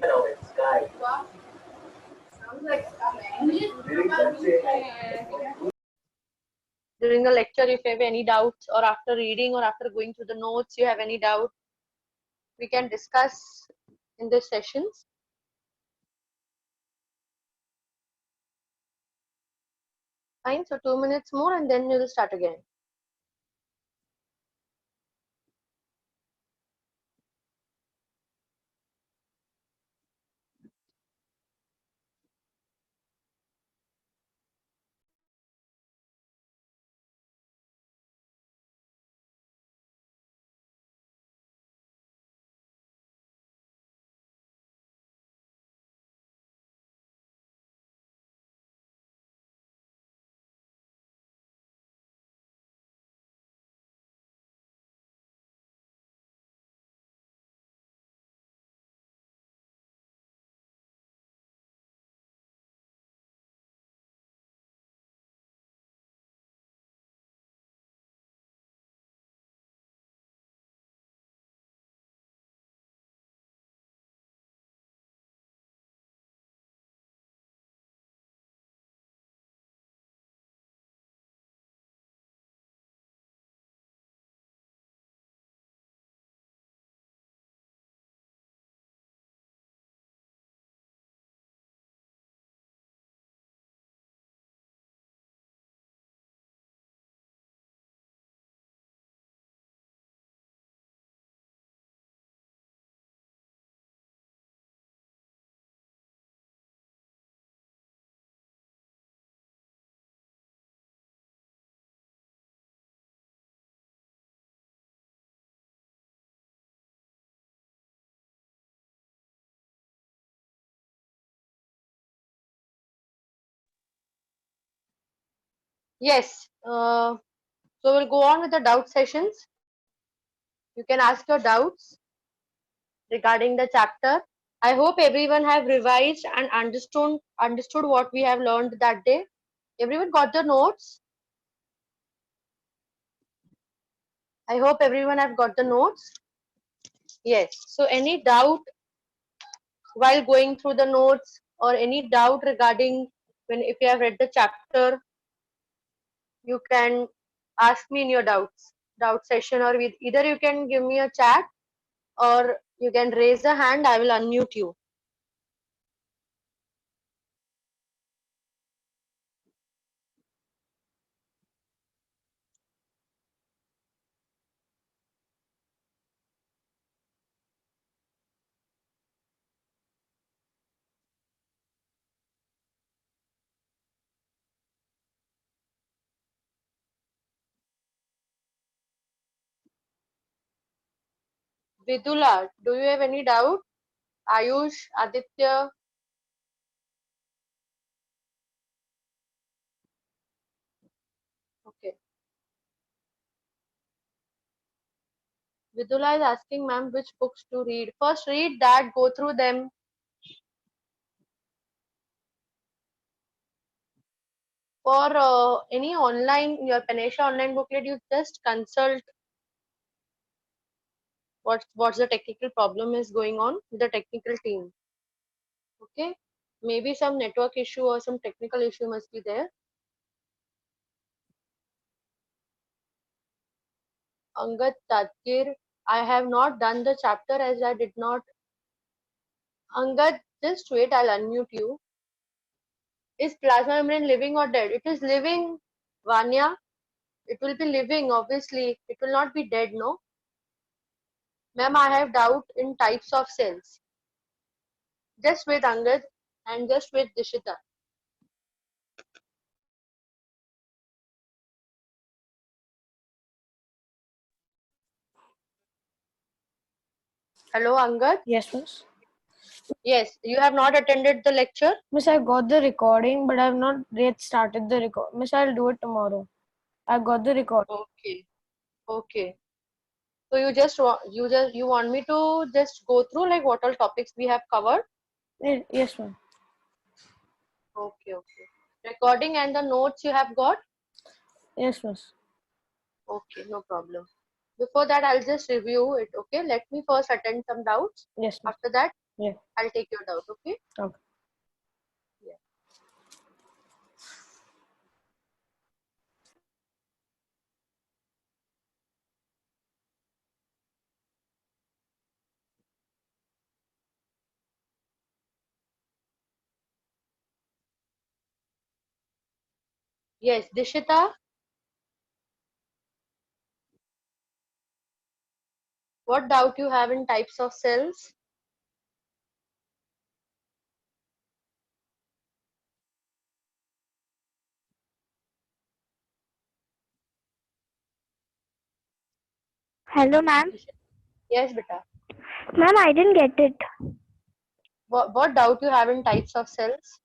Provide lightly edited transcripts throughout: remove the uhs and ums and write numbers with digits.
Wow. Sounds like During the lecture, if you have any doubts, or after reading or after going through the notes, you have any doubt, we can discuss in these sessions. Fine, so 2 minutes more and then we will start again. Yes, so we'll go on with the doubt sessions. You can ask your doubts regarding the chapter. I hope everyone have revised and understood what we have learned that day. Everyone got the notes? I hope everyone have got the notes. Yes. So any doubt while going through the notes, or any doubt regarding when if you have read the chapter, you can ask me in your doubt session, or with either you can give me a chat or you can raise a hand. I will unmute you. Vidula, do you have any doubt? Ayush, Aditya? Okay. Vidula is asking, ma'am, which books to read. First read that, go through them. For any online, your Panesha online booklet, you just consult what's the technical problem is going on with the technical team. Okay. Maybe some network issue or some technical issue must be there. Angad Tadkir, I have not done the chapter as I did not. Angad, just wait, I'll unmute you. Is plasma membrane living or dead? It is living, Vanya. It will be living, obviously. It will not be dead, no? Ma'am, I have doubt in types of cells. Just wait, Angad, and just wait, Dishita. Hello, Angad. Yes, miss. Yes, you have not attended the lecture? Miss, I got the recording, but I have not yet started the record. Miss, I'll do it tomorrow. I got the record. Okay. Okay. So you want me to just go through like what all topics we have covered? Yes, ma'am. Okay, okay. Recording and the notes you have got? Yes, miss. Okay, no problem. Before that, I'll just review it. Okay, let me first attend some doubts. Yes, miss. After that, Yeah. I'll take your doubt, okay? Okay. Yeah. Yes, Dishita, what doubt you have in types of cells? Hello, ma'am. Yes, beta. Ma'am, I didn't get it. What doubt you have in types of cells?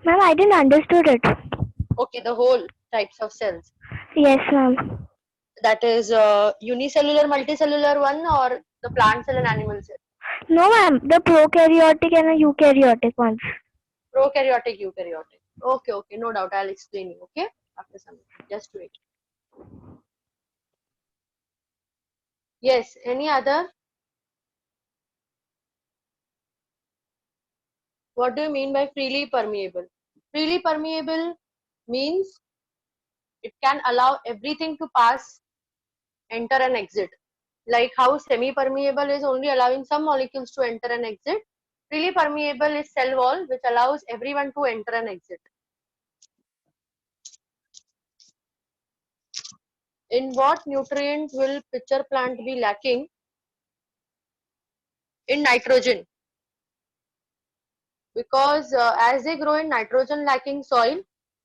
Ma'am, I didn't understood it. Okay, the whole types of cells. Yes, ma'am. That is unicellular, multicellular one, or the plant cell and animal cell? No, ma'am. The prokaryotic and the eukaryotic ones. Prokaryotic, eukaryotic. Okay, okay, no doubt. I'll explain you. Okay, after some. Just wait. Yes. Any other? What do you mean by freely permeable? Freely permeable means it can allow everything to pass, enter and exit. Like how semi-permeable is only allowing some molecules to enter and exit. Freely permeable is cell wall which allows everyone to enter and exit. In what nutrient will pitcher plant be lacking? In nitrogen. Because as they grow in nitrogen lacking soil,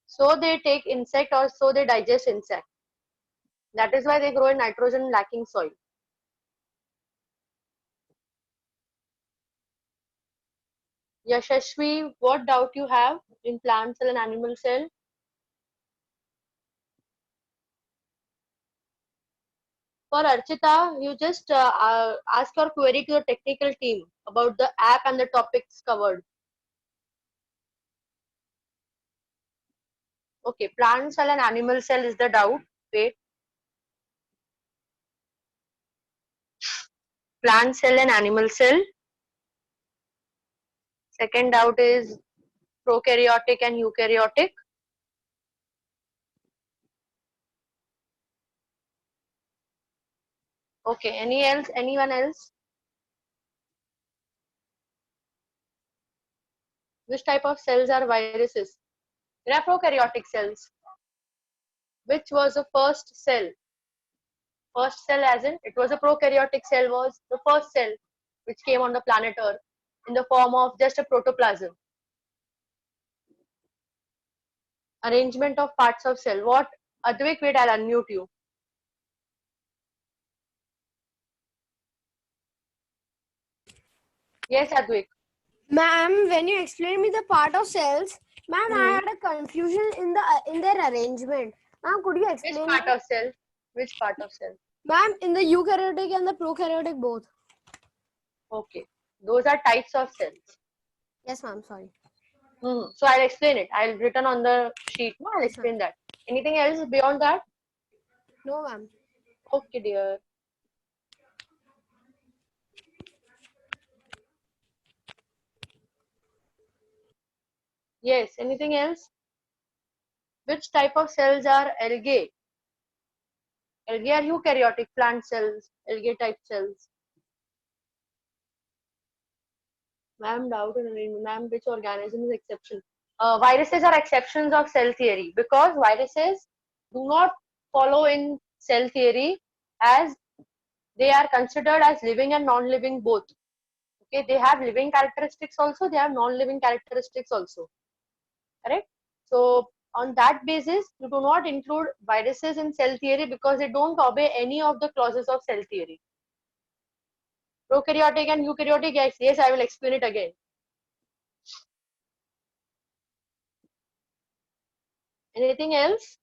so they take insect or so they digest insect. That is why they grow in nitrogen lacking soil. Yashashvi, what doubt you have in plant cell and animal cell? For Archita, you just ask your query to the technical team about the app and the topics covered. Okay, plant cell and animal cell is the doubt. Wait. Plant cell and animal cell. Second doubt is prokaryotic and eukaryotic. Okay, any else? Anyone else? Which type of cells are viruses? There are prokaryotic cells. Which was the first cell? First cell as in it was a prokaryotic cell was the first cell which came on the planet Earth in the form of just a protoplasm. Arrangement of parts of cell. What? Advik, wait, I'll unmute you. Yes, Advik. Ma'am, when you explained me the part of cells, ma'am, I had a confusion in their arrangement. Ma'am, could you Which explain part me? of cell? Which part of cell? Ma'am, in the eukaryotic and the prokaryotic both. Okay. Those are types of cells. Yes, ma'am, sorry. So I'll explain it. I'll written on the sheet. No, I'll explain that. Anything else beyond that? No, ma'am. Okay, dear. Yes. Anything else? Which type of cells are algae? Algae are eukaryotic plant cells, algae type cells. Ma'am, doubt in arrangement. Ma'am, which organism is exception? Viruses are exceptions of cell theory because viruses do not follow in cell theory as they are considered as living and non-living both. Okay, they have living characteristics also, they have non-living characteristics also. Correct? So on that basis, you do not include viruses in cell theory because they don't obey any of the clauses of cell theory. Prokaryotic and eukaryotic, yes, I will explain it again. Anything else?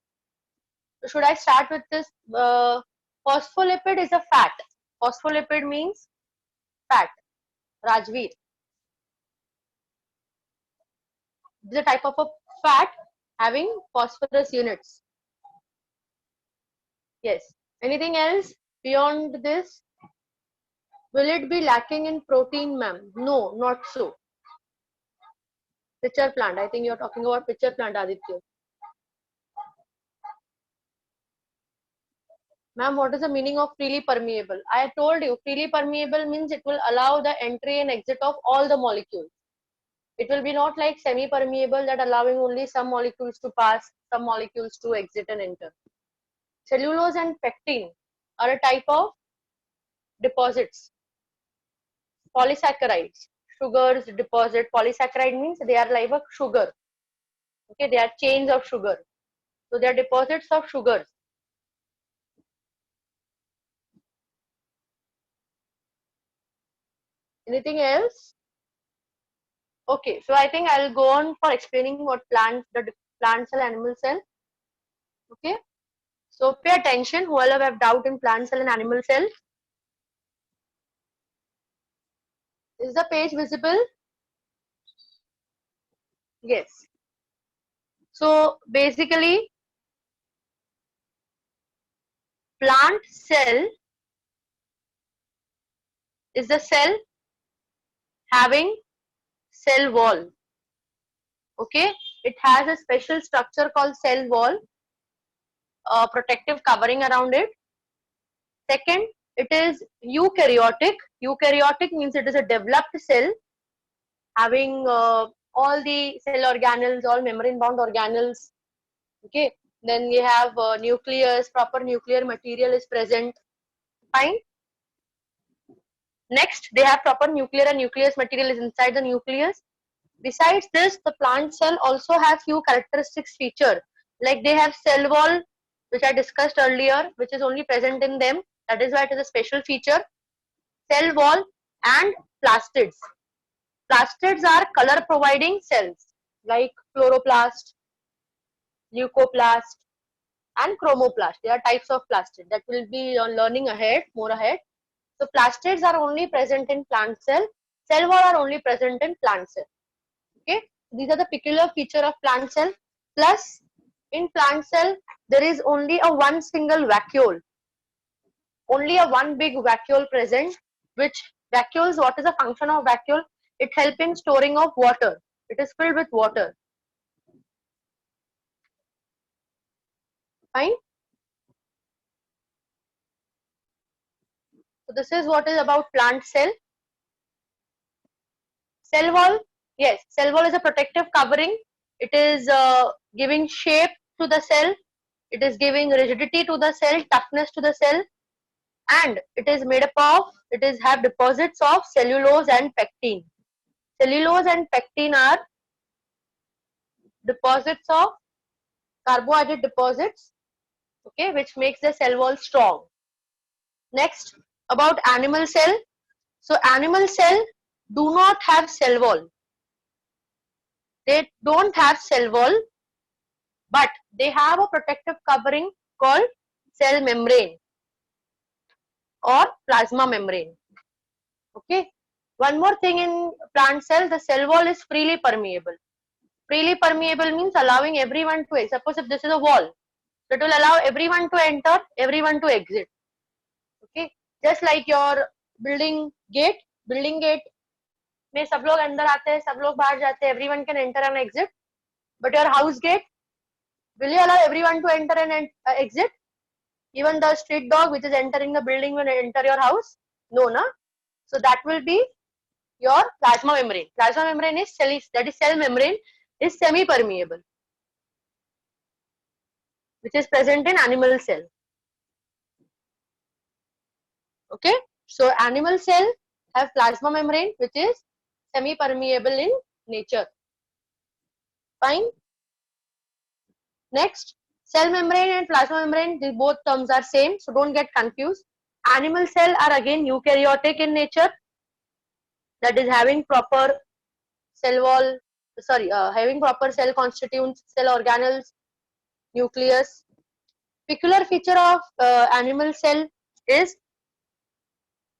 Should I start with this? Phospholipid is a fat. Phospholipid means fat. Rajveer. This is a type of a fat having phosphorus units. Yes. Anything else beyond this? Will it be lacking in protein, ma'am? No, not so. Pitcher plant. I think you're talking about pitcher plant, Aditya. Ma'am, what is the meaning of freely permeable? I told you, freely permeable means it will allow the entry and exit of all the molecules. It will be not like semi-permeable, that allowing only some molecules to pass, some molecules to exit and enter. Cellulose and pectin are a type of deposits. Polysaccharides, sugars deposit. Polysaccharide means they are like a sugar. Okay, they are chains of sugar. So they are deposits of sugars. Anything else? Okay, so I think I'll go on for explaining what the plant cell, animal cell. Okay, so pay attention, whoever have doubt in plant cell and animal cell. Is the page visible? Yes. So basically, plant cell is the cell having cell wall. Okay, it has a special structure called cell wall, protective covering around it. Second, it is eukaryotic. Eukaryotic means it is a developed cell having all the cell organelles, all membrane bound organelles. Okay, then we have nucleus, proper nuclear material is present. Fine. Next, they have proper nuclear and nucleus material is inside the nucleus. Besides this, the plant cell also has few characteristics feature, like they have cell wall, which I discussed earlier, which is only present in them. That is why it is a special feature. Cell wall and plastids. Plastids are color providing cells like chloroplast, leucoplast and chromoplast. They are types of plastid that will be learning ahead, more ahead. So plastids are only present in plant cell. Cell wall are only present in plant cell. Okay, these are the peculiar feature of plant cell. Plus, in plant cell, there is only a one single vacuole. Only a one big vacuole present, which vacuoles, what is the function of vacuole? It helps in storing of water. It is filled with water. Fine. So this is what is about plant cell. Cell wall, yes, cell wall is a protective covering. It is giving shape to the cell. It is giving rigidity to the cell, toughness to the cell, and it is made up of, it is have deposits of cellulose and pectin. Cellulose and pectin are deposits of carbohydrate deposits, okay, which makes the cell wall strong. Next, about animal cell. So animal cell do not have cell wall. They don't have cell wall, but they have a protective covering called cell membrane or plasma membrane. Okay. One more thing in plant cell, the cell wall is freely permeable. Freely permeable means allowing everyone to exit. Suppose if this is a wall, so it will allow everyone to enter, everyone to exit. Okay. Just like your building gate में सब लोग अंदर आते हैं, सब लोग बाहर जाते हैं, everyone can enter and exit. But your house gate, will you allow everyone to enter and exit? Even the street dog which is entering the building will enter your house? No, na? So that will be your plasma membrane. Plasma membrane is cell membrane is semi-permeable, which is present in animal cell. Okay, so animal cell have plasma membrane which is semi-permeable in nature. Fine. Next, cell membrane and plasma membrane, these both terms are same, so don't get confused. Animal cell are again eukaryotic in nature, that is having proper cell wall, having proper cell constituents, cell organelles, nucleus. Peculiar feature of animal cell is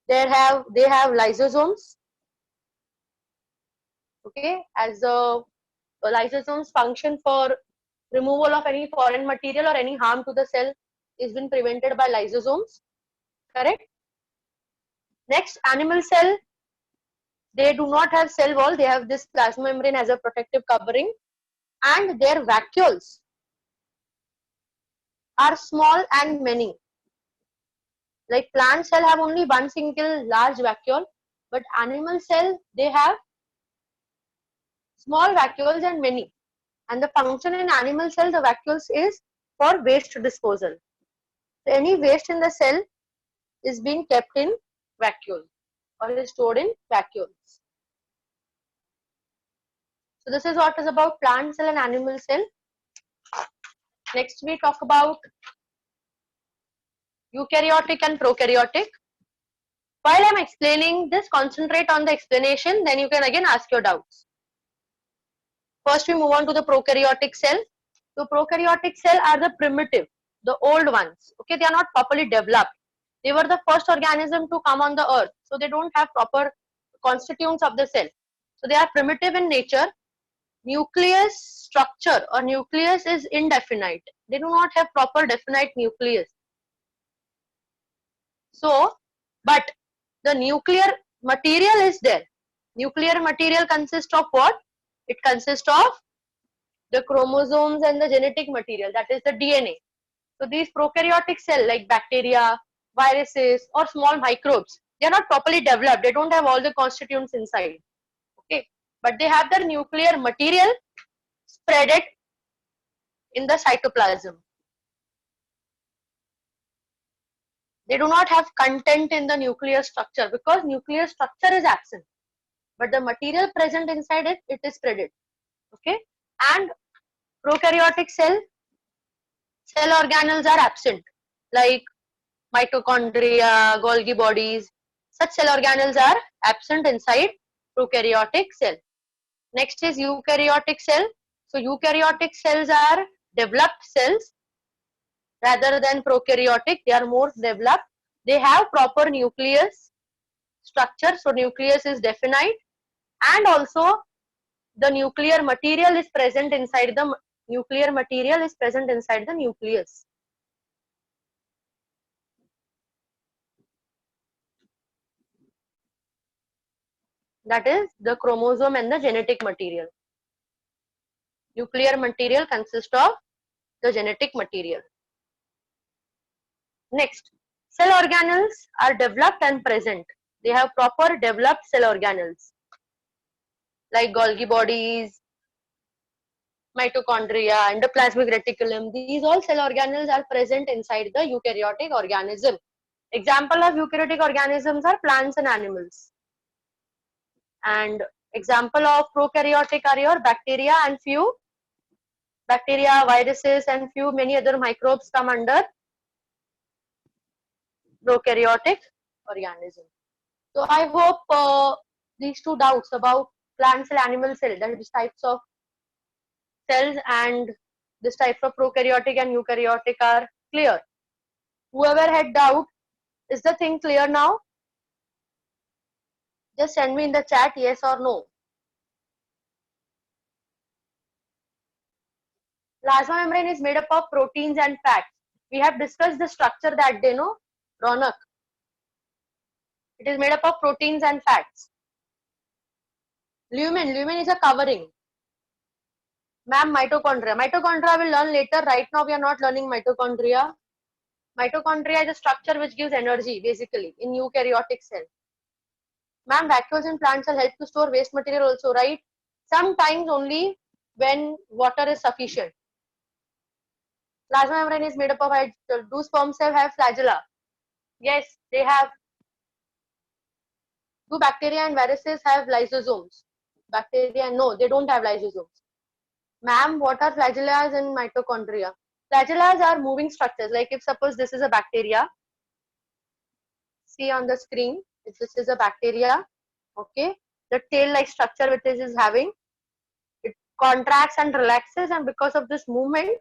they have lysosomes. Okay, as the lysosomes function for removal of any foreign material or any harm to the cell is been prevented by lysosomes. Correct? Next, animal cell, they do not have cell wall, they have this plasma membrane as a protective covering, and their vacuoles are small and many. Like plant cell have only one single large vacuole, but animal cell, they have small vacuoles and many. And the function in animal cell, the vacuoles is for waste disposal. So any waste in the cell is being kept in vacuole or is stored in vacuoles. So this is what is about plant cell and animal cell. Next we talk about eukaryotic and prokaryotic. While I am explaining this, concentrate on the explanation, then you can again ask your doubts. First we move on to the prokaryotic cell. So prokaryotic cell are the primitive, the old ones. Okay, they are not properly developed. They were the first organism to come on the earth. So they don't have proper constituents of the cell. So they are primitive in nature. Nucleus structure or nucleus is indefinite. They do not have proper definite nucleus. So, but the nuclear material is there. Nuclear material consists of what? It consists of the chromosomes and the genetic material, that is the DNA. So these prokaryotic cell like bacteria, viruses or small microbes, they are not properly developed. They don't have all the constituents inside. Okay, but they have their nuclear material spread it in the cytoplasm. They do not have content in the nuclear structure because nuclear structure is absent, but the material present inside it, it is spreaded. Okay, and prokaryotic cell organelles are absent, like mitochondria, Golgi bodies. Such cell organelles are absent inside prokaryotic cell. Next is eukaryotic cell. So eukaryotic cells are developed cells rather than prokaryotic. They are more developed. They have proper nucleus structure. So nucleus is definite, and also the nuclear material is present inside the nucleus. That is the chromosome and the genetic material. Nuclear material consists of the genetic material. Next, cell organelles are developed and present. They have proper developed cell organelles like Golgi bodies, mitochondria, endoplasmic reticulum. These all cell organelles are present inside the eukaryotic organism. Example of eukaryotic organisms are plants and animals. And example of prokaryotic are your bacteria and few bacteria, viruses and few many other microbes come under prokaryotic organism. So I hope these two doubts about plant cell, animal cell, that is types of cells and this type of prokaryotic and eukaryotic are clear. Whoever had doubt, is the thing clear now? Just send me in the chat yes or no. Plasma membrane is made up of proteins and fats. We have discussed the structure that day, no? Ronak. It is made up of proteins and fats. Lumen is a covering. Ma'am, mitochondria. Mitochondria will learn later. Right now we are not learning mitochondria. Mitochondria is a structure which gives energy basically in eukaryotic cell. Ma'am, vacuoles in plant cell help to store waste material also, right? Sometimes only when water is sufficient. Plasma membrane is made up of hydrogel. Do sperm cells have flagella? Yes, they have. Do bacteria and viruses have lysosomes? Bacteria, no, they don't have lysosomes. Ma'am, what are flagellas in mitochondria? Flagellas are moving structures. Like if suppose this is a bacteria, see on the screen, if this is a bacteria, okay, the tail-like structure which it is having, it contracts and relaxes, and because of this movement,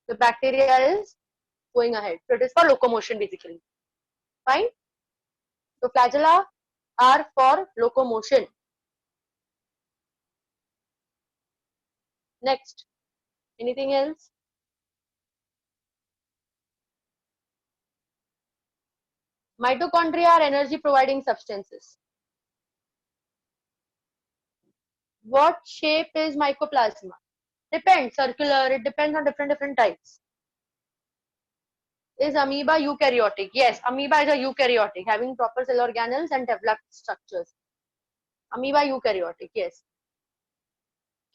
the bacteria is going ahead. So it is for locomotion basically. Fine. So flagella are for locomotion. Next, anything else? Mitochondria are energy providing substances. What shape is mycoplasma? Depends, circular, it depends on different types. Is amoeba eukaryotic? Yes, amoeba is a eukaryotic, having proper cell organelles and developed structures. Amoeba eukaryotic, yes.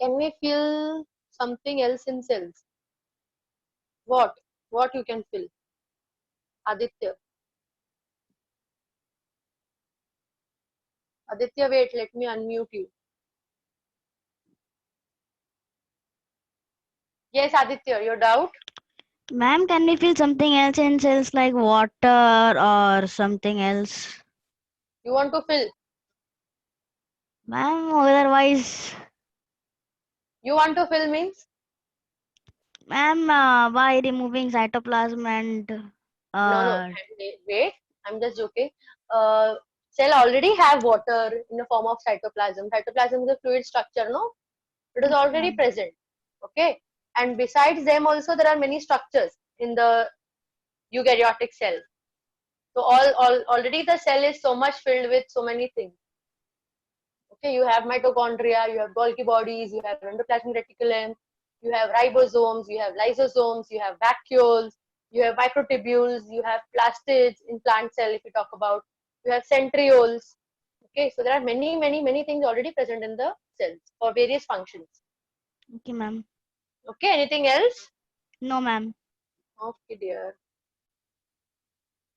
Can we feel something else in cells? What? What you can feel? Aditya. Aditya, wait, let me unmute you. Yes, Aditya, your doubt? Ma'am, can we feel something else in cells like water or something else? You want to fill? Ma'am, otherwise, You want to fill means? ma'am, by removing cytoplasm and No, wait, I'm just joking. Cell already have water in the form of cytoplasm. Cytoplasm is a fluid structure, no? It is already present. Okay. And besides them also there are many structures in the eukaryotic cell. So already the cell is so much filled with so many things. Okay, you have mitochondria, you have Golgi bodies, you have endoplasmic reticulum, you have ribosomes, you have lysosomes, you have vacuoles, you have microtubules, you have plastids in plant cell if you talk about, you have centrioles. Okay, so there are many things already present in the cells for various functions. okay, ma'am. Okay, anything else? No, ma'am. Okay, dear.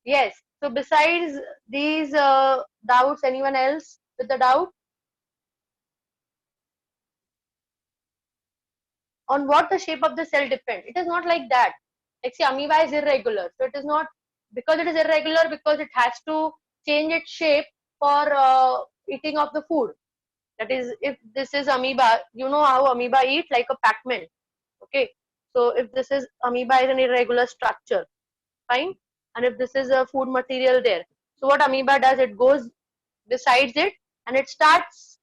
Yes, so besides these doubts, anyone else with the doubt? On what the shape of the cell depends? It is not like that. Like see, amoeba is irregular, so it is not because it is irregular because it has to change its shape for eating of the food. That is, if this is amoeba, you know how amoeba eat like a Pac-Man. Okay, so if this is amoeba is an irregular structure, fine, and if this is a food material there, so what amoeba does, it goes besides it and it starts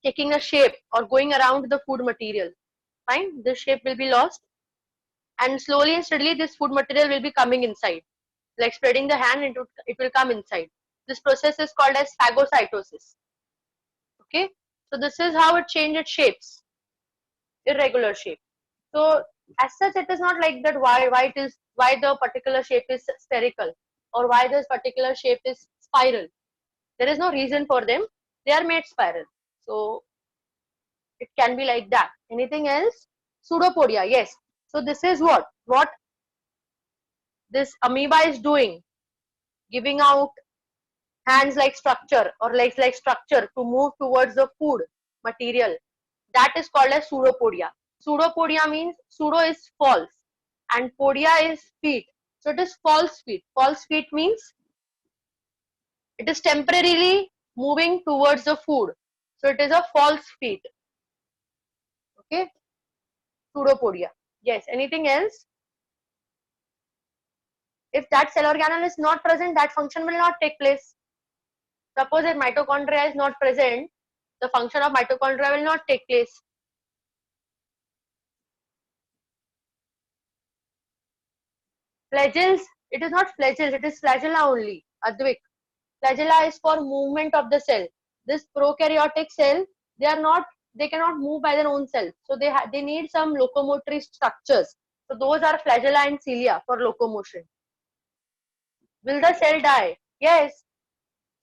taking a shape or going around the food material. Fine, this shape will be lost and slowly and steadily this food material will be coming inside, like spreading the hand, it will come inside. This process is called as phagocytosis. Okay, so this is how it changes shapes, irregular shape. So as such it is not like that why the particular shape is spherical or why this particular shape is spiral. There is no reason for them, they are made spiral, so it can be like that. Anything else? Pseudopodia, yes. So this is what this amoeba is doing, giving out hands like structure or legs like structure to move towards the food material. That is called as pseudopodia. Pseudopodia means pseudo is false and podia is feet. So it is false feet. False feet means it is temporarily moving towards the food. So it is a false feet. Okay, pseudopodia. Yes, anything else? If that cell organelle is not present, that function will not take place. Suppose if mitochondria is not present, the function of mitochondria will not take place. Flagelles, it is not flagelles, it is flagella only, Advik. Flagella is for movement of the cell. This prokaryotic cell, they cannot move by their own self. So they need some locomotory structures. So those are flagella and cilia for locomotion. Will the cell die? Yes.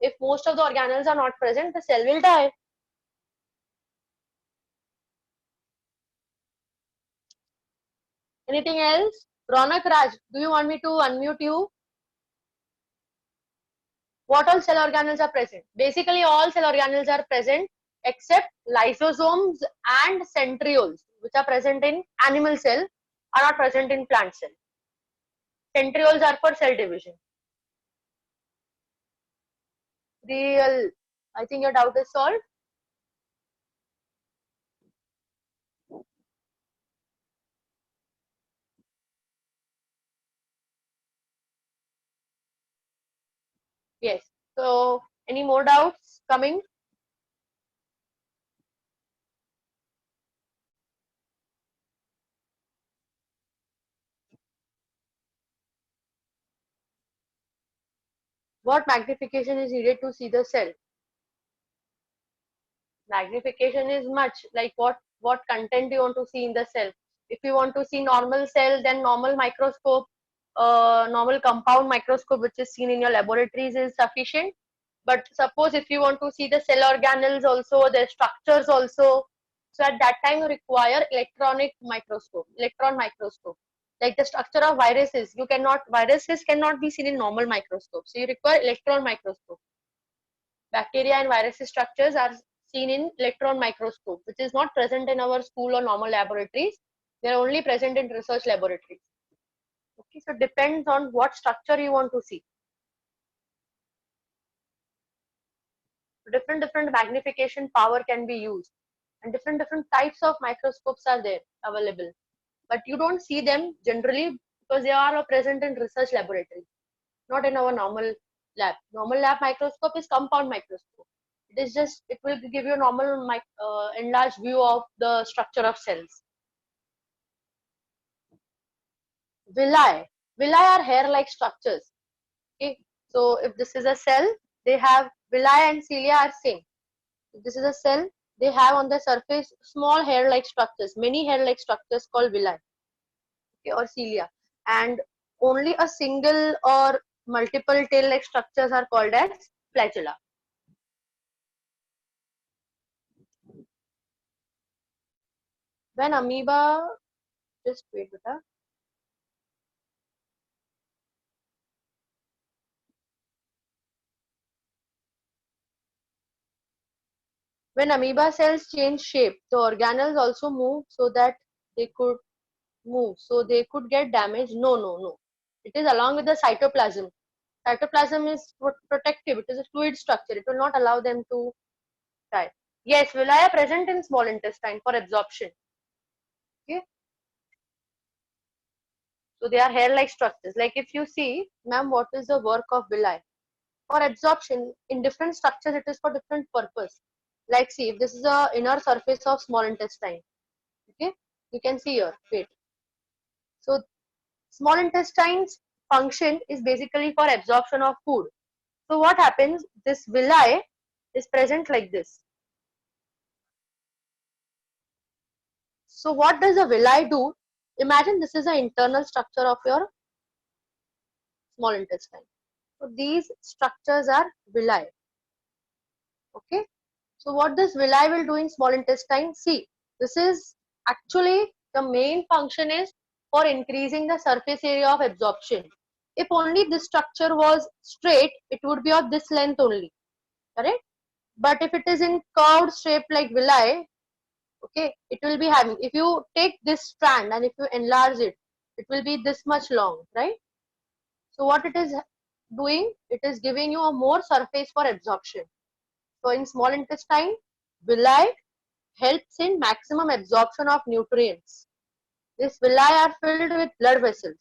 If most of the organelles are not present, the cell will die. Anything else? Ronak Raj, do you want me to unmute you? What all cell organelles are present? Basically, all cell organelles are present except lysosomes and centrioles, which are present in animal cell, are not present in plant cell. Centrioles are for cell division. Real, I think your doubt is solved. Yes. So, any more doubts coming? What magnification is needed to see the cell? Magnification is much like what content you want to see in the cell. If you want to see normal cell, then normal microscope, normal compound microscope which is seen in your laboratories is sufficient. But suppose if you want to see the cell organelles also, their structures also, so at that time you require electron microscope. Like the structure of viruses, viruses cannot be seen in normal microscope, so you require electron microscope. Bacteria and viruses structures are seen in electron microscope, which is not present in our school or normal laboratories. They are only present in research laboratories. Okay, so depends on what structure you want to see. Different magnification power can be used, and different types of microscopes are there available. But you don't see them generally because they are present in research laboratories, not in our normal lab. Normal lab microscope is compound microscope. It will give you a normal enlarged view of the structure of cells. Villi are hair-like structures. Okay, so if this is a cell, they have villi and cilia are same. If this is a cell, they have on the surface small hair-like structures, many hair-like structures called villi, okay, or cilia, and only a single or multiple tail-like structures are called as flagella. When amoeba, just wait, beta. When amoeba cells change shape, the organelles also move so that they could move, so they could get damaged. No. It is along with the cytoplasm. Cytoplasm is protective. It is a fluid structure. It will not allow them to die. Yes, villi are present in small intestine for absorption. Okay. So they are hair-like structures. Like if you see, ma'am, what is the work of villi? For absorption, in different structures, it is for different purpose. Like see, if this is the inner surface of small intestine, okay, you can see here, wait. So small intestine's function is basically for absorption of food. So what happens, this villi is present like this. So what does the villi do? Imagine this is the internal structure of your small intestine. So these structures are villi. Okay. So what this villi will do in small intestine? See, this is actually the main function is for increasing the surface area of absorption. If only this structure was straight, it would be of this length only, correct? But if it is in curved shape like villi, okay, it will be having, if you take this strand and if you enlarge it, it will be this much long, right? So what it is doing, it is giving you a more surface for absorption. So in small intestine, villi helps in maximum absorption of nutrients. These villi are filled with blood vessels.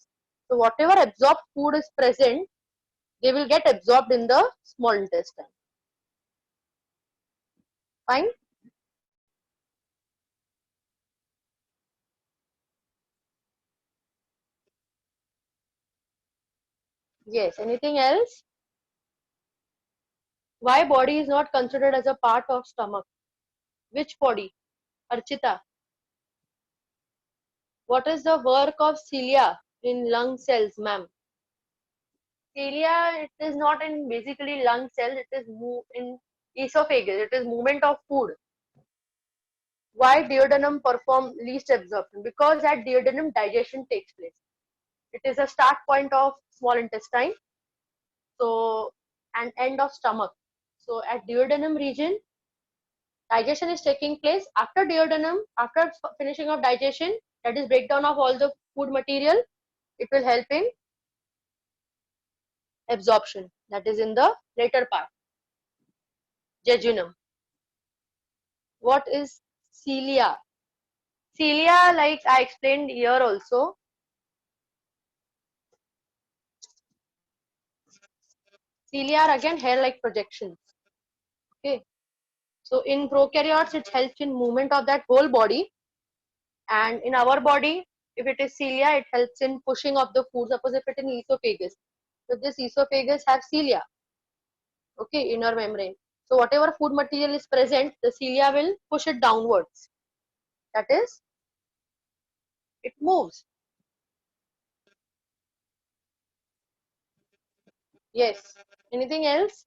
So whatever absorbed food is present, they will get absorbed in the small intestine. Fine. Yes, anything else? Why body is not considered as a part of stomach? Which body? Archita. What is the work of cilia in lung cells, ma'am? Cilia, it is not in basically lung cells, it is in esophagus, it is movement of food. Why duodenum perform least absorption? Because at duodenum digestion takes place. It is a start point of small intestine, so and end of stomach. So at duodenum region, digestion is taking place. After duodenum, after finishing of digestion, that is breakdown of all the food material, it will help in absorption. That is in the later part. Jejunum. What is cilia? Cilia, like I explained here also, cilia are again hair-like projections. Okay. So in prokaryotes, it helps in movement of that whole body. And in our body, if it is cilia, it helps in pushing of the food. Suppose if it is esophagus. So this esophagus have cilia. Okay, inner membrane. So whatever food material is present, the cilia will push it downwards. That is, it moves. Yes. Anything else?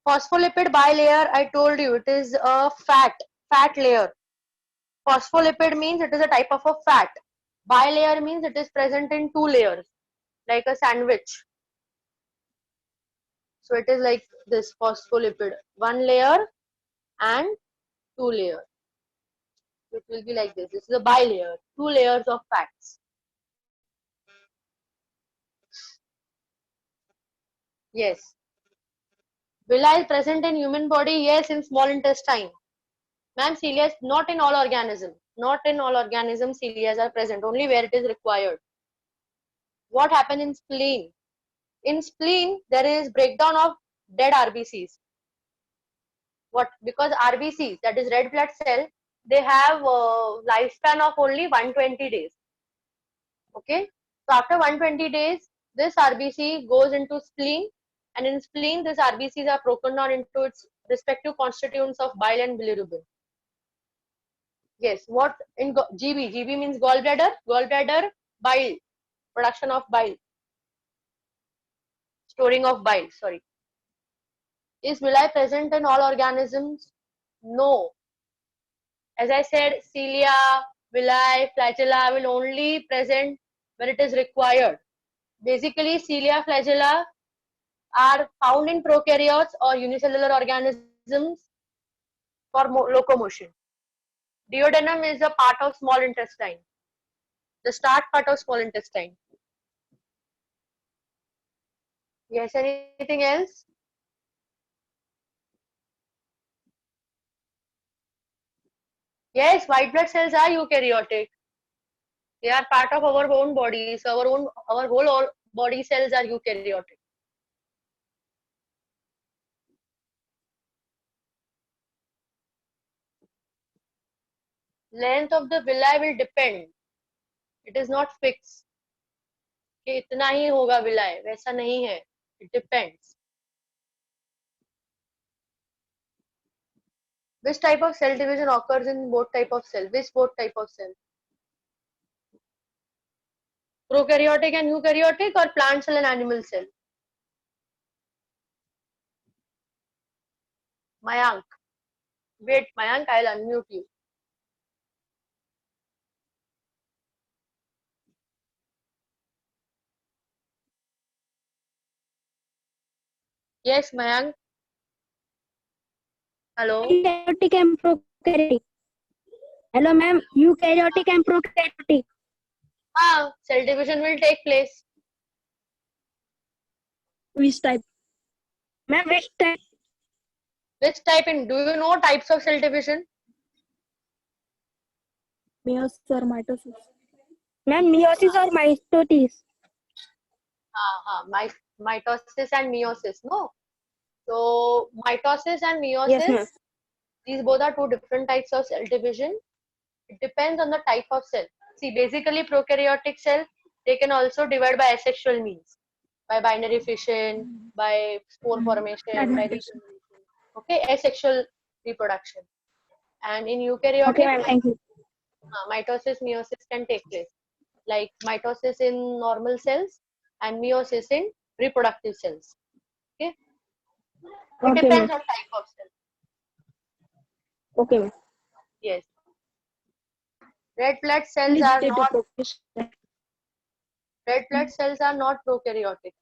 Phospholipid bilayer, I told you, it is a fat layer. Phospholipid means it is a type of a fat. Bilayer means it is present in two layers, like a sandwich. So it is like this phospholipid, one layer and two layers. It will be like this. This is a bilayer, two layers of fats. Yes. Villi is present in human body, yes, in small intestine. Ma'am, cilia is not in all organisms. Not in all organisms cilia are present, only where it is required. What happens in spleen? In spleen, there is breakdown of dead RBCs. What? Because RBCs, that is red blood cell, they have a lifespan of only 120 days. Okay? So after 120 days, this RBC goes into spleen, and in spleen, these RBCs are broken down into its respective constituents of bile and bilirubin. Yes, what in GB? GB means gallbladder, bile, production of bile, storing of bile, sorry. Is villi present in all organisms? No. As I said, cilia, villi, flagella will only present when it is required. Basically, cilia, flagella are found in prokaryotes or unicellular organisms for locomotion. Duodenum is a part of small intestine, the start part of small intestine. Yes, anything else? Yes, white blood cells are eukaryotic. They are part of our own body. So our whole body cells are eukaryotic. Length of the villi will depend. It is not fixed. कि इतना ही होगा villi, वैसा नहीं है. It depends. Which type of cell division occurs in both type of cell? Which both type of cell? Prokaryotic and eukaryotic, or plant cell and animal cell? Mayank. Wait, Mayank, I'll unmute you. Yes, Mayank. Hello. Eukaryotic and prokaryotic. Hello, ma'am. Eukaryotic and prokaryotic. Cell division will take place. Which type? Ma'am, which type? Which type in? Do you know types of cell division? Meiosis or mitosis? Ma'am, meiosis or mitosis? Mitosis and meiosis, no? So mitosis and meiosis, Yes, ma'am. these both are two different types of cell division. It depends on the type of cell. See, basically prokaryotic cell, they can also divide by asexual means, by binary fission, by spore formation, by recombination. Okay, asexual reproduction. And in eukaryotic, Okay, ma'am. Thank you. mitosis, meiosis can take place. Like mitosis in normal cells and meiosis in reproductive cells. Okay? It Okay, depends ma'am. on type of cell. Okay, ma'am. Yes. Red blood cells are not prokaryotic.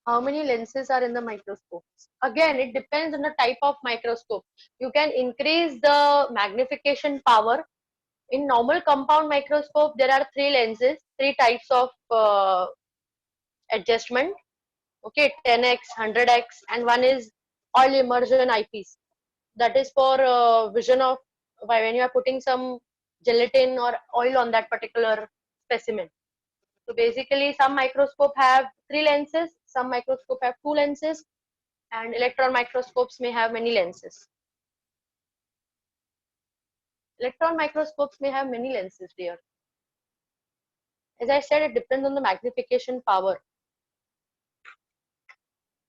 How many lenses are in the microscope? Again, it depends on the type of microscope. You can increase the magnification power. In normal compound microscope, there are three lenses, three types of adjustment. Okay, 10x, 100x, and one is oil immersion eyepiece. That is for vision of when you are putting some gelatin or oil on that particular specimen. So basically, some microscope have three lenses, some microscope have two lenses, and electron microscopes may have many lenses. Electron microscopes may have many lenses there. As I said, it depends on the magnification power.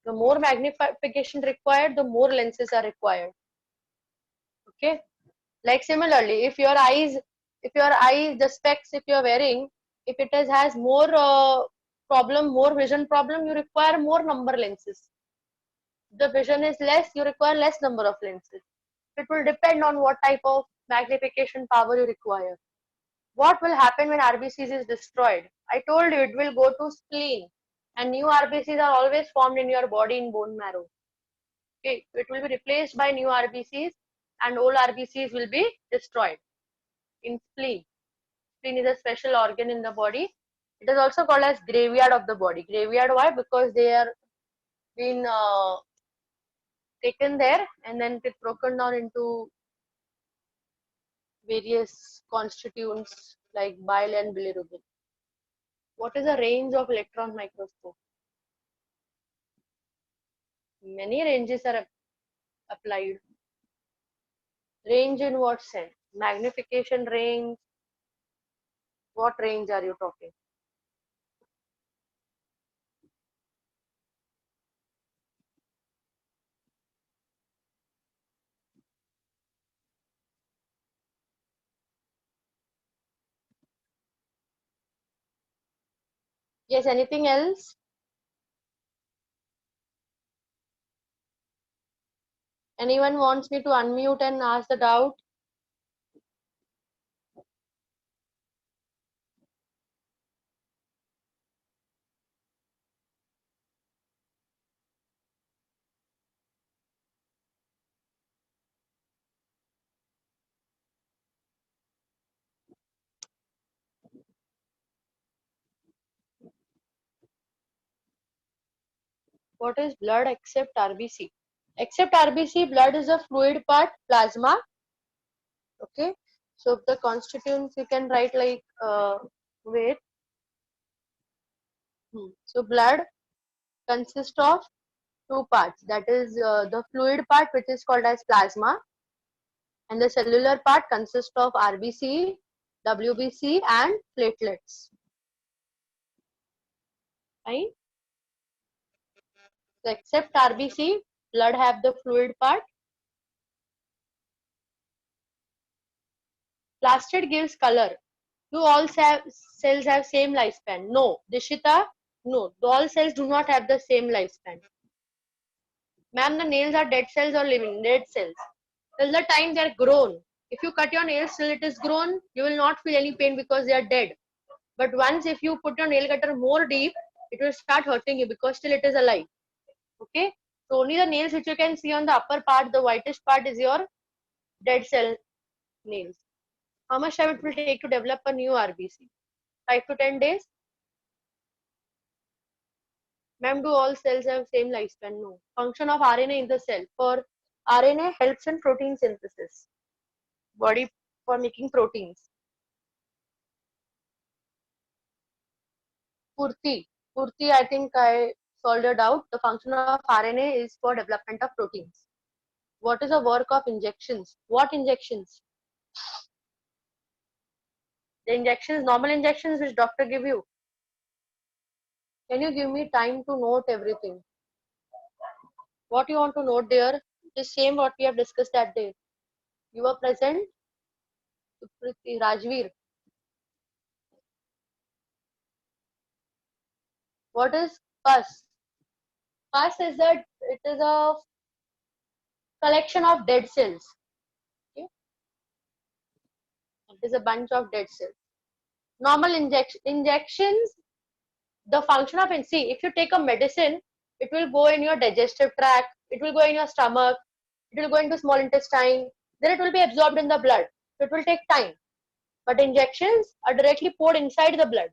The more magnification required, the more lenses are required. Okay. Like similarly, if your eyes, the specs, if you are wearing, if it has more more vision problem, you require more number lenses. If the vision is less, you require less number of lenses. It will depend on what type of magnification power you require. What will happen when RBCs is destroyed? I told you it will go to spleen, and new RBCs are always formed in your body in bone marrow. Okay, it will be replaced by new RBCs, and old RBCs will be destroyed in spleen. Spleen is a special organ in the body. It is also called as graveyard of the body. Graveyard, why? Because they are been taken there and then it is broken down into various constituents like bile and bilirubin. What is the range of electron microscope? Many ranges are applied. Range in what sense? Magnification range. What range are you talking? Yes, anything else? Anyone wants me to unmute and ask the doubt? What is blood except RBC? Except RBC, blood is a fluid part, plasma. Okay, so the constituents you can write like wait. So blood consists of two parts. That is the fluid part, which is called as plasma, and the cellular part consists of RBC, WBC, and platelets. Right? So except RBC, blood have the fluid part. Plastid gives color. Do all cells have same lifespan? No. Dishita, no. All cells do not have the same lifespan. Ma'am, the nails are dead cells or living? Dead cells. Till the time they are grown. If you cut your nails till it is grown, you will not feel any pain because they are dead. But once if you put your nail cutter more deep, it will start hurting you because still it is alive. Okay? So only the nails which you can see on the upper part, the whitish part is your dead cell nails. How much time it will take to develop a new RBC? 5 to 10 days? Ma'am, do all cells have same lifespan? No. Function of RNA in the cell. For RNA helps in protein synthesis. Body for making proteins. Purti, I think I solved your doubt. The function of RNA is for development of proteins. What is the work of injections? What injections? The injections, normal injections which doctor give you. Can you give me time to note everything? What you want to note there? The same what we have discussed that day. You were present? Supriti, Rajveer. What is pus? Pus is that it is a collection of dead cells. Okay? It is a bunch of dead cells. Normal injections, the function of see, if you take a medicine, it will go in your digestive tract, it will go in your stomach, it will go into small intestine, then it will be absorbed in the blood. So it will take time. But injections are directly poured inside the blood.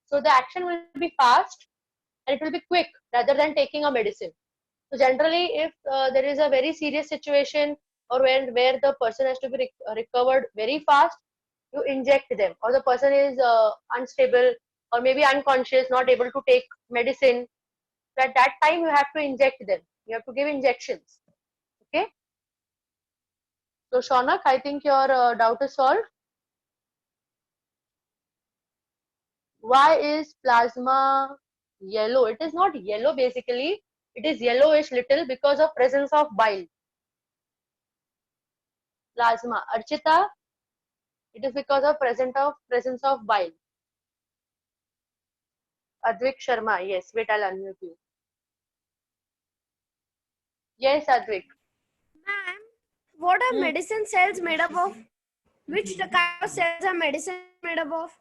So the action will be fast and it will be quick rather than taking a medicine. So generally, if there is a very serious situation or where the person has to be recovered very fast, you inject them, or the person is unstable or maybe unconscious, not able to take medicine. So at that time, you have to inject them. You have to give injections. Okay. So Shaunak, I think your doubt is solved. Why is plasma yellow? It is not yellow basically. It is yellowish little because of presence of bile. Plasma. Archita, it is because of presence of bile. Advik Sharma, yes. Wait, I'll unmute you. Yes, Advik. Ma'am, what are Hmm. medicine cells made up of? Which the kind of cells are medicine made up of?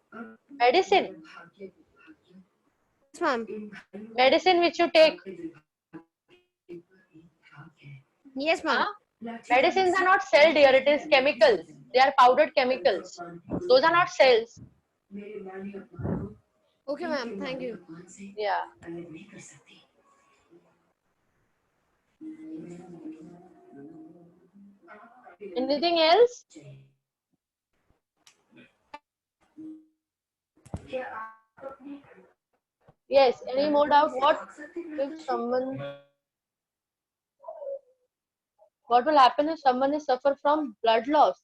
Medicine. Yes, ma'am. Medicine which you take. Yes, ma'am. Huh? Medicines are not cell, dear. It is chemicals. They are powdered chemicals. Those are not cells. Okay, ma'am. Thank you. Yeah. Anything else? Yes. Any more doubt? What if someone? What will happen if someone is suffer from blood loss?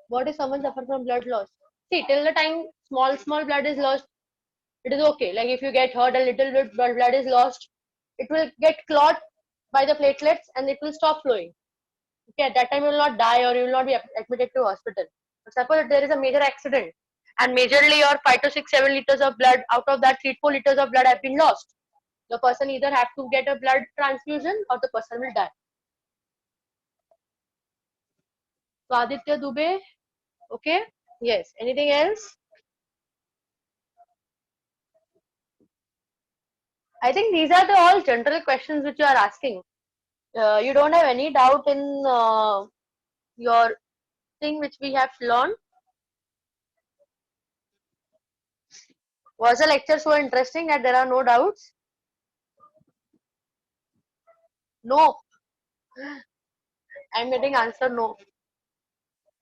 What if someone suffer from blood loss? See, till the time small blood is lost, it is okay. Like if you get hurt, a little bit blood is lost, it will get clot by the platelets and it will stop flowing. Okay, at that time you will not die or you will not be admitted to hospital. But suppose if there is a major accident and majorly your 5 to 6, 7 liters of blood, out of that 3 to 4 liters of blood have been lost. The person either have to get a blood transfusion or the person will die. So Aditya Dubey, okay? Yes. Anything else? I think these are the all general questions which you are asking. You don't have any doubt in your thing which we have learned. Was the lecture so interesting that there are no doubts? No. I'm getting answer no.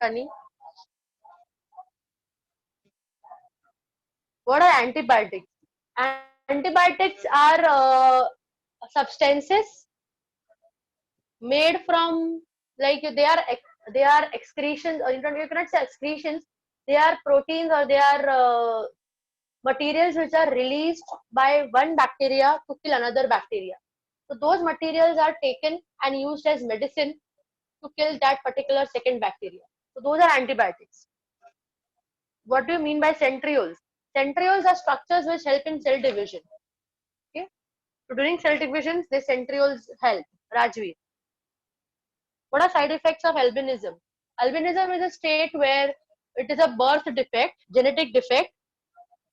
Sunny. What are antibiotics? Antibiotics are substances made from, like they are excretions, or you cannot say excretions. They are proteins or they are materials which are released by one bacteria to kill another bacteria. So those materials are taken and used as medicine to kill that particular second bacteria. So those are antibiotics. What do you mean by centrioles? Centrioles are structures which help in cell division. Okay. So during cell divisions, the centrioles help. Rajveer. What are side effects of albinism? Albinism is a state where it is a birth defect, genetic defect.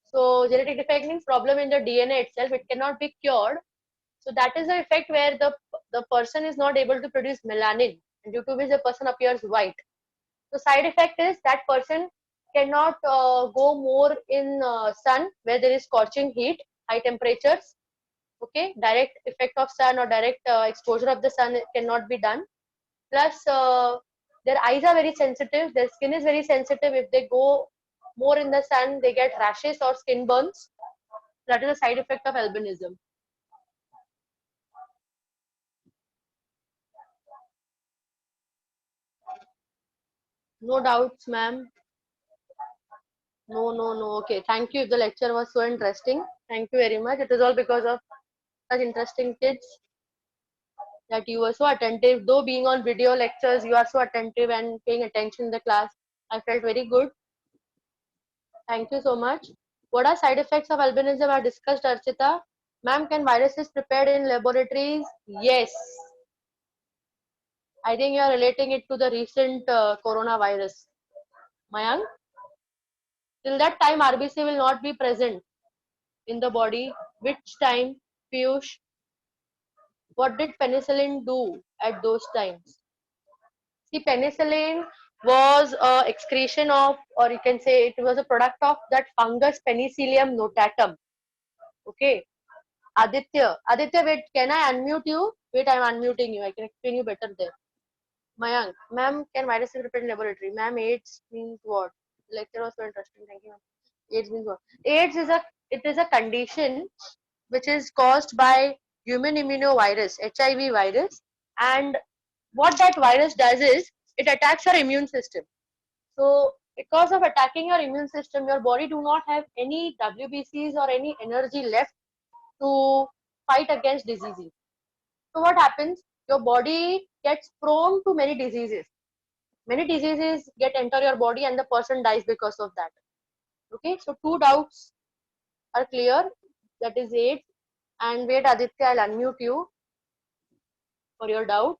So genetic defect means problem in the DNA itself. It cannot be cured. So that is the effect where the person is not able to produce melanin, and due to which the person appears white. The side effect is that person cannot go more in sun where there is scorching heat, high temperatures. Okay, direct effect of sun or direct exposure of the sun cannot be done. Plus, their eyes are very sensitive. Their skin is very sensitive. If they go more in the sun, they get rashes or skin burns. That is a side effect of albinism. No doubts, ma'am. No. Okay, thank you. If the lecture was so interesting, thank you very much. It is all because of such interesting kids that you were so attentive. Though being on video lectures, you are so attentive and paying attention in the class. I felt very good. Thank you so much. What are side effects of albinism are discussed, Archita? Ma'am, can viruses prepared in laboratories? Yes. I think you are relating it to the recent coronavirus. Mayank? Till that time, RBC will not be present in the body. Which time, Piyush? What did penicillin do at those times? See, penicillin was a excretion of, or you can say it was a product of that fungus Penicillium notatum. Okay. Aditya, wait, can I unmute you? Wait, I'm unmuting you. I can explain you better there. Mayank, ma'am, can viruses be prepared in laboratory? Ma'am, AIDS means what? Lecture was so interesting. Thank you, ma'am. AIDS means what? AIDS is a condition which is caused by human immunovirus, HIV virus, and what that virus does is it attacks your immune system. So because of attacking your immune system, your body do not have any WBCs or any energy left to fight against diseases. So what happens? Your body gets prone to many diseases. Many diseases get enter your body and the person dies because of that. Okay, so two doubts are clear. That is AIDS. And wait, Aditya, I'll unmute you for your doubt.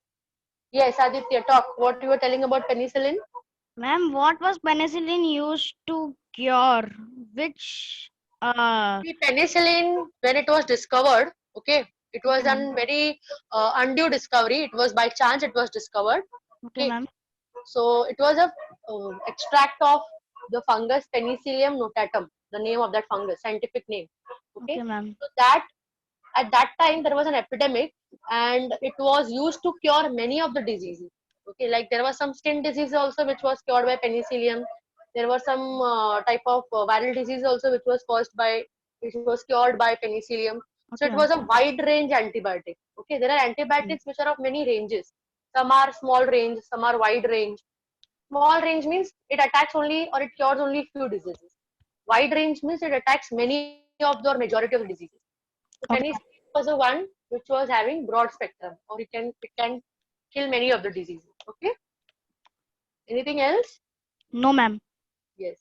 Yes, Aditya, talk. What you were telling about penicillin? Ma'am, what was penicillin used to cure? Which See, penicillin, when it was discovered, okay, it was Okay, a very undue discovery. It was by chance it was discovered. okay, Okay, ma'am. so it was a extract of the fungus Penicillium notatum, the name of that fungus, scientific name. Okay, Okay, ma'am. so that at that time there was an epidemic and it was used to cure many of the diseases. Okay, like there was some skin disease also which was cured by penicillium. There was some type of viral disease also which was cured by penicillium. So Okay, it ma'am. was a wide range antibiotic. Okay, there are antibiotics which are of many ranges. Some are small range, some are wide range. Small range means it attacks only or it cures only few diseases. Wide range means it attacks many of the or majority of the diseases. So Okay. penicillin was the one which was having broad spectrum, or it can kill many of the diseases. Okay. Anything else? No, ma'am. Yes.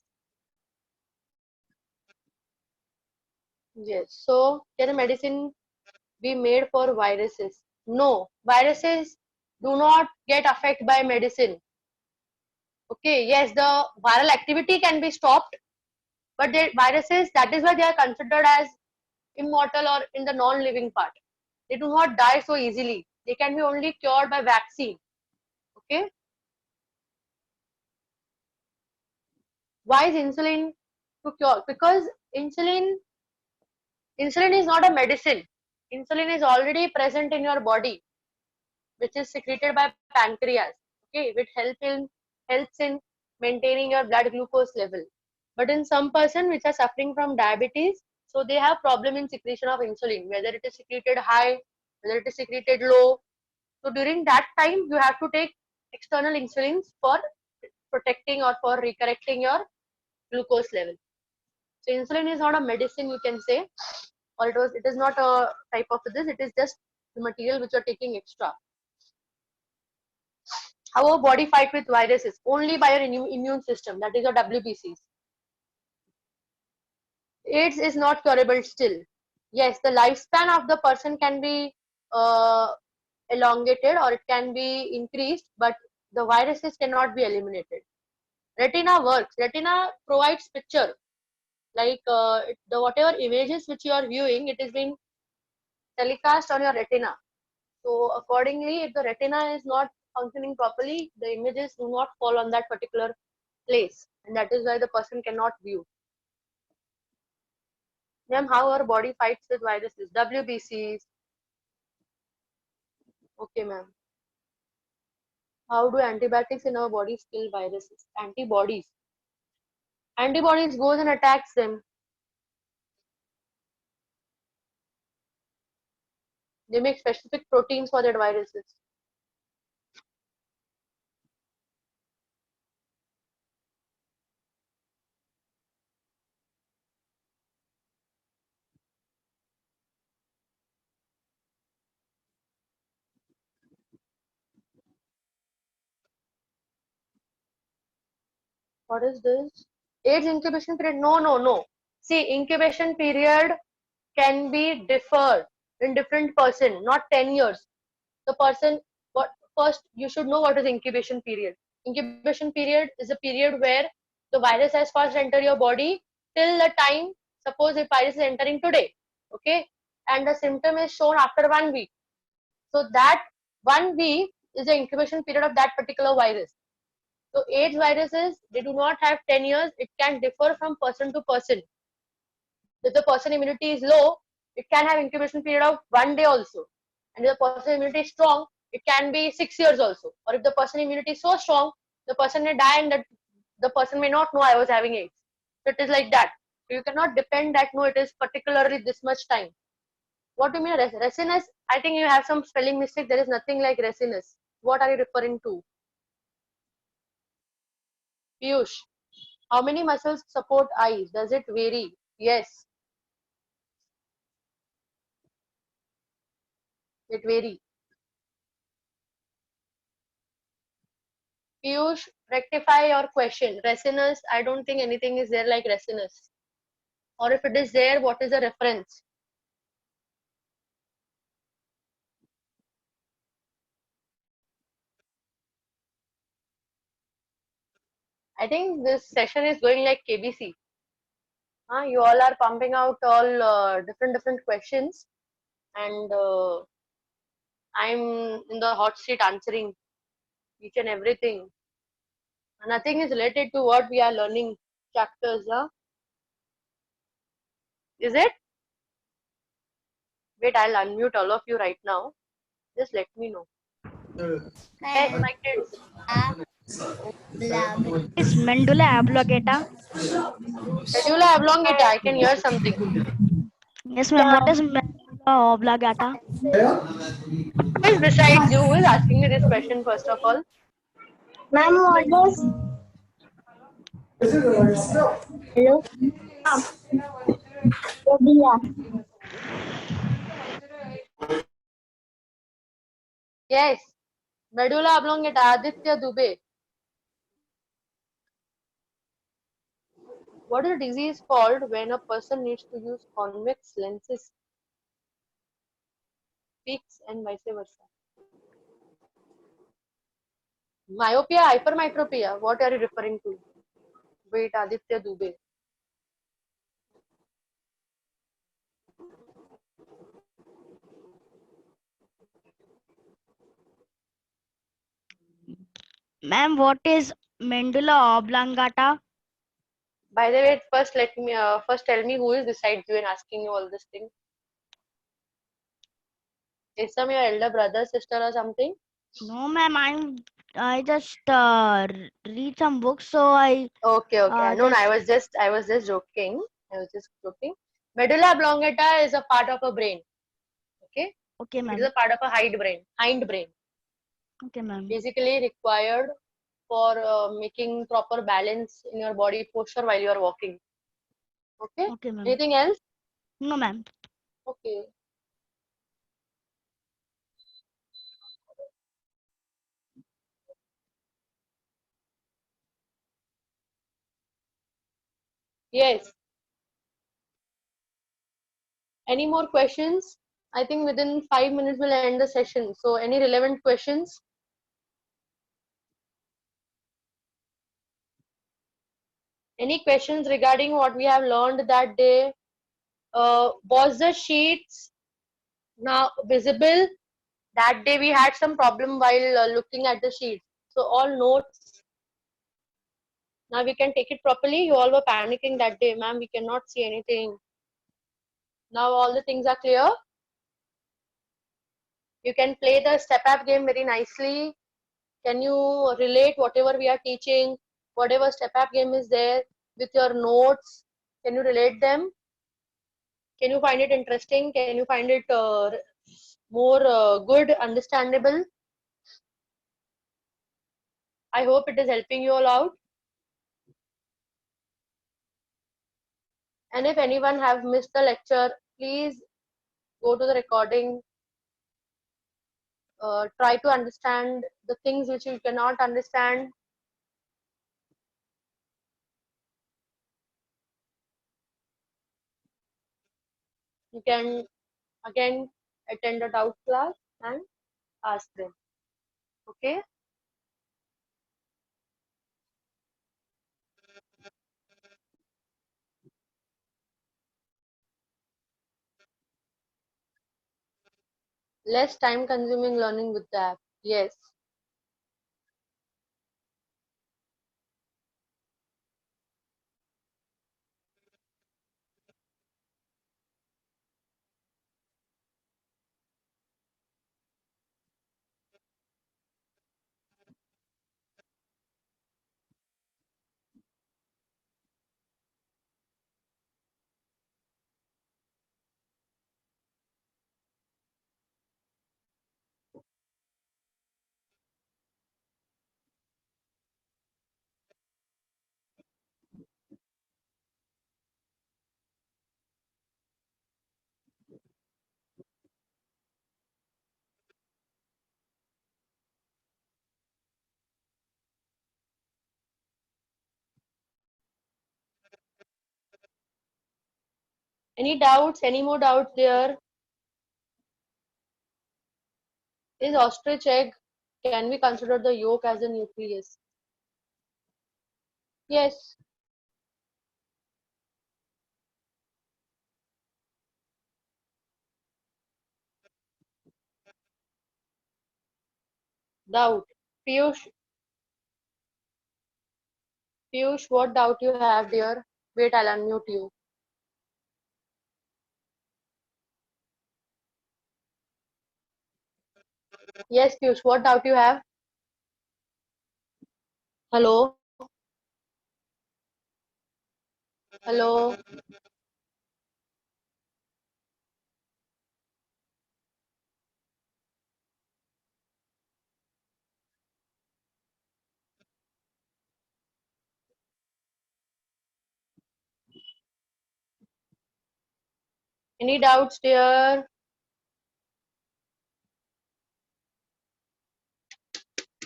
Yes. So can a medicine be made for viruses? No. Viruses do not get affected by medicine. Okay. Yes, the viral activity can be stopped, but the viruses, that is why they are considered as immortal or in the non-living part. They do not die so easily. They can be only cured by vaccine. Okay. Why is insulin to cure? Because insulin is not a medicine. Insulin is already present in your body, which is secreted by pancreas. Okay, which helps in maintaining your blood glucose level. But in some person which are suffering from diabetes, so they have problem in secretion of insulin, whether it is secreted high, whether it is secreted low. So during that time, you have to take external insulins for protecting or for recorrecting your glucose level. So insulin is not a medicine, you can say, or it is not a type of this. It is just the material which you are taking extra. How our body fight with viruses? Only by your immune system, that is your WBCs. AIDS is not curable still. Yes, the lifespan of the person can be elongated or it can be increased, but the viruses cannot be eliminated. Retina works. Retina provides picture, like the whatever images which you are viewing, it is being telecast on your retina. So accordingly, if the retina is not functioning properly, the images do not fall on that particular place, and that is why the person cannot view. Ma'am, how our body fights with viruses? WBCs. Okay, ma'am. How do antibiotics in our body kill viruses? Antibodies. Antibodies goes and attacks them. They make specific proteins for that viruses. What is this? AIDS incubation period? No, no, no. See, incubation period can be deferred in different person, not 10 years. The person, what first you should know what is incubation period. Incubation period is a period where the virus has first entered your body till the time, suppose if virus is entering today, okay, and the symptom is shown after 1 week. So that 1 week is the incubation period of that particular virus. So AIDS viruses, they do not have 10 years. It can differ from person to person. If the person immunity is low, it can have incubation period of 1 day also. And if the person immunity is strong, it can be 6 years also. Or if the person immunity is so strong, the person may die and the person may not know I was having AIDS. So it is like that. So you cannot depend that no, it is particularly this much time. What do you mean resinous? I think you have some spelling mistake. There is nothing like resinous. What are you referring to? Piyush, how many muscles support eyes? Does it vary? Yes, it varies. Piyush, rectify your question. Resinous, I don't think anything is there like resinous. Or if it is there, what is the reference? I think this session is going like KBC. You all are pumping out all different questions, and I'm in the hot seat answering each and everything. Nothing is related to what we are learning chapters, huh? Is it? Wait, I'll unmute all of you right now. Just let me know. Yes, my kids. Is medulla oblongata? Medulla oblongata. I can hear something. Yes, ma'am. What is medulla oblongata? Who is besides you? Who is asking me this question first of all? Ma'am, what is hello? Phobia. Yes. Medulla oblongata. Aditya Dubey. What is a disease called when a person needs to use convex lenses, peaks, and vice versa? Myopia, hypermetropia. What are you referring to? Wait, Aditya Dubey. Ma'am, what is medulla oblongata? By the way, first let me first tell me who is besides you and asking you all this thing. Is some your elder brother, sister, or something? No, ma'am. I just read some books, so I Okay, okay. No, no, I was just joking. I was just joking. Medulla oblongata is a part of a brain. Okay, okay, it is ma'am. a part of a hind brain. Okay, ma'am. Basically required for making proper balance in your body posture while you are walking. Okay. Okay, ma'am. Anything else? No, ma'am. Okay. Yes. Any more questions? I think within 5 minutes we'll end the session. So any relevant questions? Any questions regarding what we have learned that day? Was the sheets now visible? That day we had some problem while looking at the sheets. So all notes. Now we can take it properly. You all were panicking that day, ma'am. We cannot see anything. Now all the things are clear. You can play the step up game very nicely. Can you relate whatever we are teaching, whatever step up game is there with your notes? Can you relate them? Can you find it interesting? Can you find it more good, understandable? I hope it is helping you all out. And if anyone have missed the lecture, please go to the recording. Try to understand the things which you cannot understand. You can again attend a doubt class and ask them. Okay. Less time consuming learning with the app. Yes. Any doubts? Any more doubts there? Is ostrich egg, can we consider the yolk as a nucleus? Yes. Doubt. Piyush, Piyush, what doubt you have, dear? Wait, I'll unmute you. Yes, Piyush, what doubt you have? Hello? Hello? Any doubts, dear?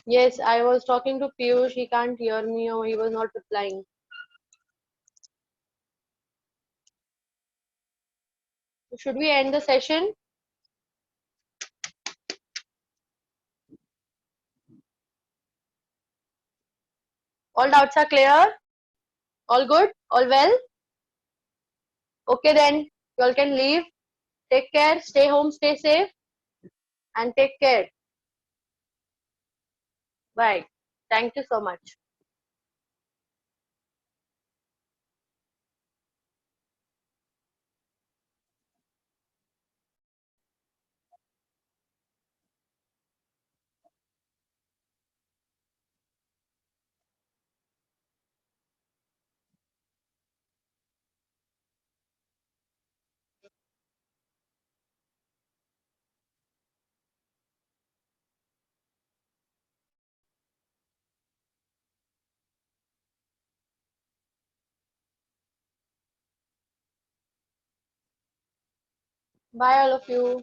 Yes, I was talking to Piyush. He can't hear me or he was not replying. Should we end the session? All doubts are clear? All good? All well? Okay then, you all can leave. Take care, stay home, stay safe, and take care. Bye. Thank you so much. Bye, all of you.